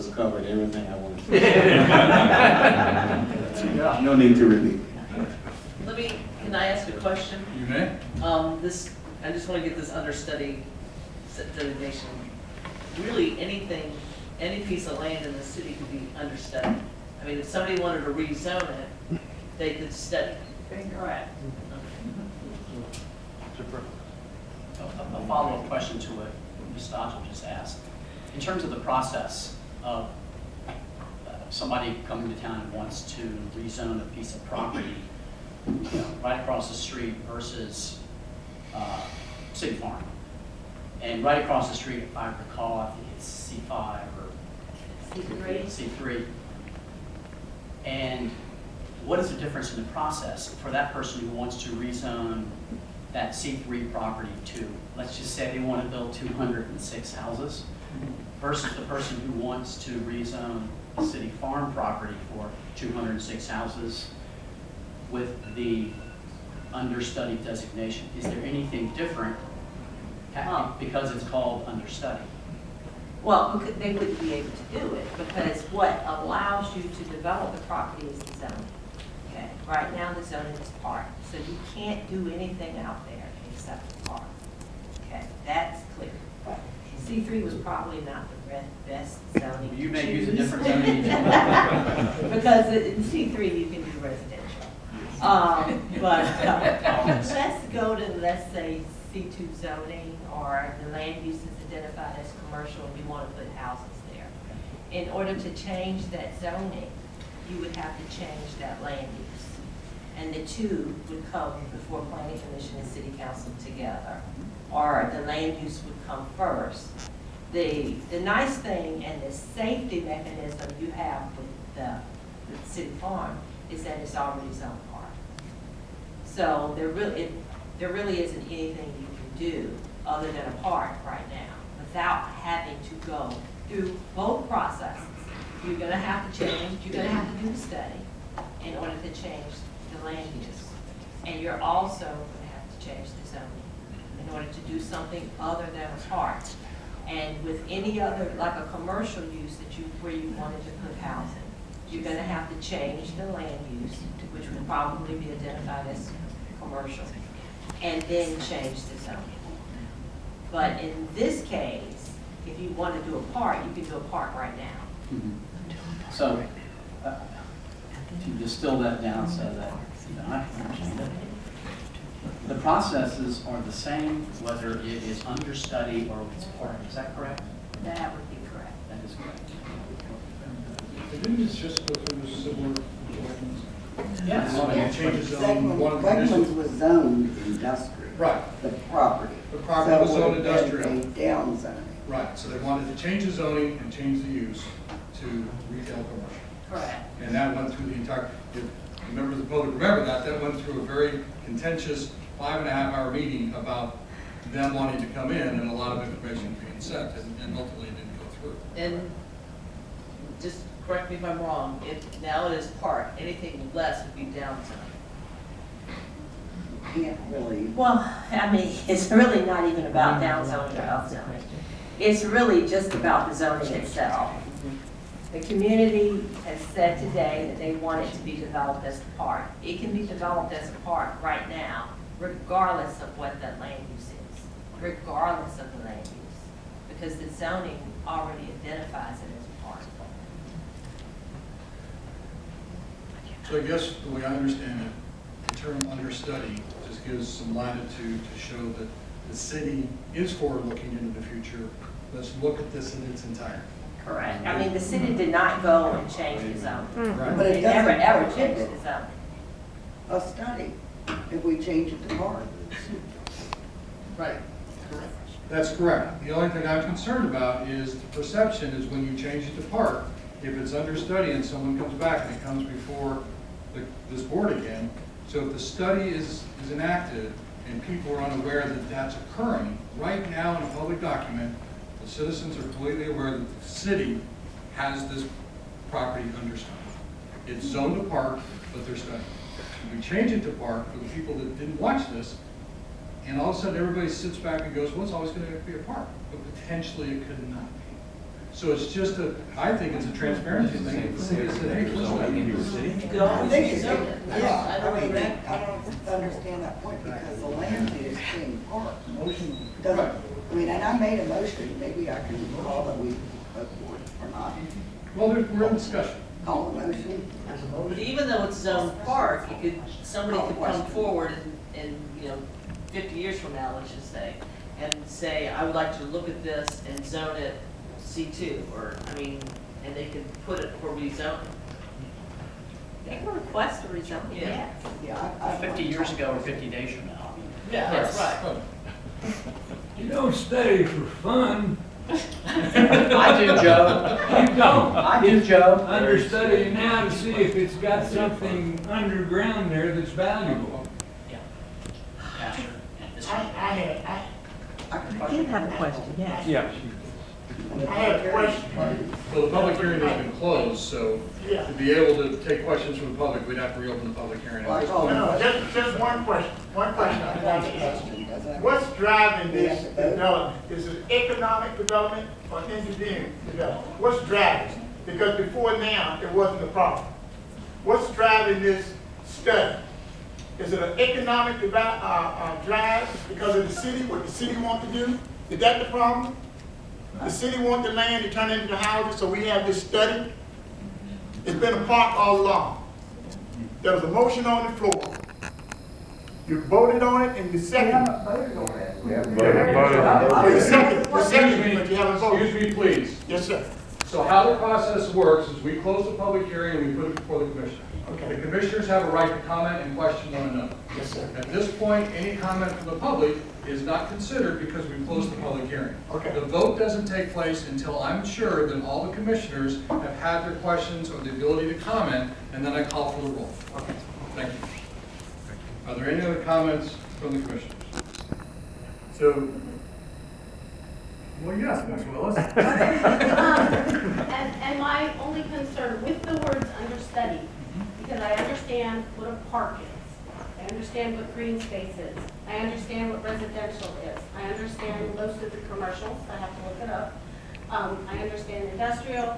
us covered everything I wanted to say. Yeah. No need to repeat. Can I ask a question? You may. I just want to get this understudy designation. Really, anything, any piece of land in the city could be understudy. I mean, if somebody wanted to rezone it, they could study. Correct. A follow-up question to what Ms. Stodgel just asked. In terms of the process of somebody coming to town and wants to rezone a piece of property, right across the street versus City Farm. And right across the street, if I recall, I think it's C5 or C3. And what is the difference in the process for that person who wants to rezone that C3 property to, let's just say they want to build 206 houses, versus the person who wants to rezone a City Farm property for 206 houses with the understudy designation? Is there anything different because it's called understudy? Well, they wouldn't be able to do it because what allows you to develop the property is the zoning. Okay, right now the zoning is park, so you can't do anything out there except the park. Okay, that's clear. C3 was probably not the best zoning. You may to use a choose. different zoning. Because in C3 you can do residential. Let's go to, let's say, C2 zoning, or the land use is identified as commercial and you want to put houses there. In order to change that zoning, you would have to change that land use. And the two would come before Planning Commission and City Council together, or the land use would come first. The nice thing and the safety mechanism you have with the City Farm is that it's already zoned park. So there really isn't anything you can do other than a park right now without having to go through both processes. You're going to have to change, you're going to have to do the study in order to change the land use. And you're also going to have to change the zoning in order to do something other than a park. And with any other, like a commercial use where you wanted to put housing, you're going to have to change the land use, which would probably be identified as commercial, and then change the zoning. But in this case, if you want to do a park, you can do a park right now. So, to distill that down so that I can understand it, the processes are the same whether it is understudy or it's park. Is that correct? That would be correct. That is correct. Didn't it just go through similar documents? Yes. Changes on one of the Wegmans conditions. was zoned industrial. Right. The property. The property was So zoned it would have industrial. been a down zoning. Right, so they wanted to change the zoning and change the use to retail commercial. Correct. And that went through the entire, if members of the public remember that went through a very contentious 5.5-hour meeting about them wanting to come in and a lot of information being sent, and ultimately it didn't go through. And just correct me if I'm wrong, if now it is park, anything less would be down zone. Can't really. Well, I mean, it's really not even about down zoning or up zoning. It's really just about the zoning itself. The community has said today that they want it to be developed as a park. It can be developed as a park right now, regardless of what that land use is, regardless of the land use, because the zoning already identifies it as a park. So I guess the way I understand it, the term understudy just gives some latitude to show that the city is forward-looking into the future. Let's look at this in its entirety. Correct. I mean, the city did not go and change the zoning. Right. But They it never, doesn't ever prohibit changed the zoning. a study if we change it to park. Right. That's correct. The only thing I'm concerned about is the perception is when you change it to park, if it's understudy and someone comes back and it comes before this board again, so if the study is enacted and people are unaware that that's occurring, right now in a public document, the citizens are completely aware that the city has this property understudy. It's zoned to park, but they're studying. If we change it to park for the people that didn't watch this, and all of a sudden everybody sits back and goes, well, it's always going to be a park, but potentially it could not be. So it's just I think it's a transparency thing. If we said, hey, please let me do it. You could always I think rezone it. I don't I agree. don't understand that point because the land is being parked. Doesn't, Right. I mean, and I made a motion, maybe I can call that we vote for it or not. Well, we're in discussion. Call the motion. But even though it's zoned park, somebody could come forward in, 50 years from now, let's just say, and say, I would like to look at this and zone it C2, and they could put it for rezoning. They can request a rezoning, Yeah. yes. Yeah, 50 years ago or 50 days from now. Yeah, that's right. You don't study for fun. I do, Joe. You don't. I do, Joe. Understudy now to see if it's got something underground there that's valuable. Yeah. Yeah, sure. Yeah, this- I did have a question, yes. Yeah. I have a question. Well, the public hearing has been closed, so Yeah. to be able to take questions from the public, we'd have to reopen the public hearing. Well, I call it- No, just one question. One question I'd like to ask. Doesn't- What's driving this development? Is it economic development or engineering development? What's driving it? Because before now, it wasn't a problem. What's driving this study? Is it an economic drive because of the city, what the city wants to do? Is that the problem? The city wants the land to turn into the houses, so we have this study? It's been a park all along. There was a motion on the floor. You voted on it and you seconded it. Oh, you seconded it, but you haven't voted. Excuse me, please. Yes, sir. So how the process works is we close the public hearing and we put it before the commissioners. Okay. The commissioners have a right to comment and question one another. Yes, sir. At this point, any comment from the public is not considered because we closed the public hearing. Okay. The vote doesn't take place until I'm sure that all the commissioners have had their questions or the ability to comment, and then I call for the roll. Okay. Thank you. Are there any other comments from the commissioners? So, well, yes, Ms. Willis. And my only concern with the words understudy, because I understand what a park is. I understand what green space is. I understand what residential is. I understand most of the commercials. I have to look it up. I understand industrial.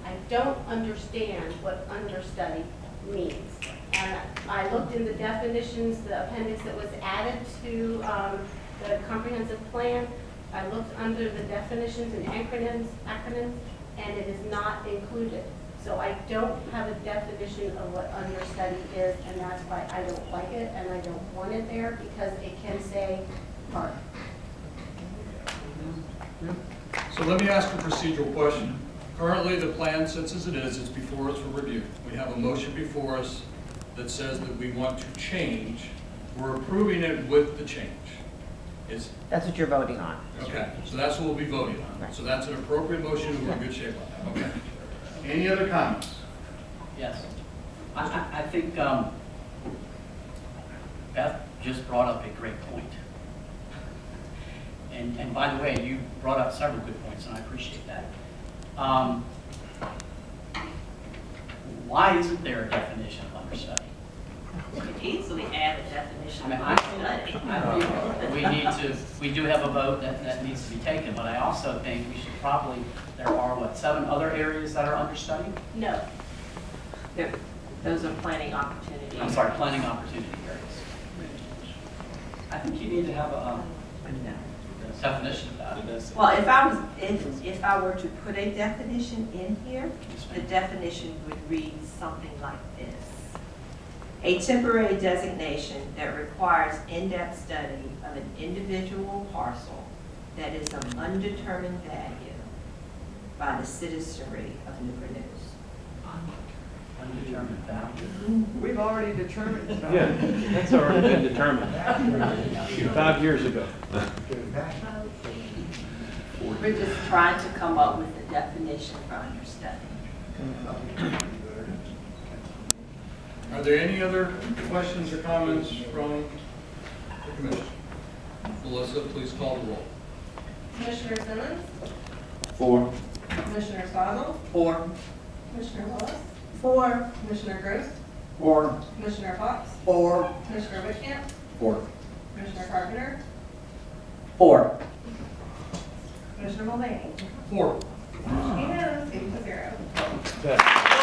I don't understand what understudy means. And I looked in the definitions, the appendix that was added to the comprehensive plan. I looked under the definitions and acronyms, and it is not included. So I don't have a definition of what understudy is, and that's why I don't like it, and I don't want it there, because it can say park. So let me ask a procedural question. Currently, the plan sits as it is, it's before us for review. We have a motion before us that says that we want to change. We're approving it with the change. That's what you're voting on. Okay, so that's what we'll be voting on. So that's an appropriate motion, and we're in good shape on that, okay. Any other comments? Yes. I think Beth just brought up a great point. And by the way, you brought up several good points, and I appreciate that. Why isn't there a definition of understudy? You could easily add a definition I of mean, understudy. we do have a vote that needs to be taken, but I also think we should probably, there are, 7 other areas that are understudied? No. Those are planning opportunities. I'm sorry, planning opportunity areas. I think you need to have a definition of that. Well, if I were to put a definition in here, the definition would read something like this. A temporary designation that requires in-depth study of an individual parcel that is of undetermined value by the citizenry of Newport News. Undetermined value. We've already determined it. Yeah, that's already been determined 5 years ago. We're just trying to come up with a definition for understudy. Are there any other questions or comments from the commission? Melissa, please call the roll. Commissioner Simmons? 4. Commissioner Soggle? 4. Commissioner Willis? 4. Commissioner Gross? 4. Commissioner Fox? Or, Commissioner Whitcamp? 4. Commissioner Carpenter? 4. Commissioner Mulvaney? 4. zero. Bet.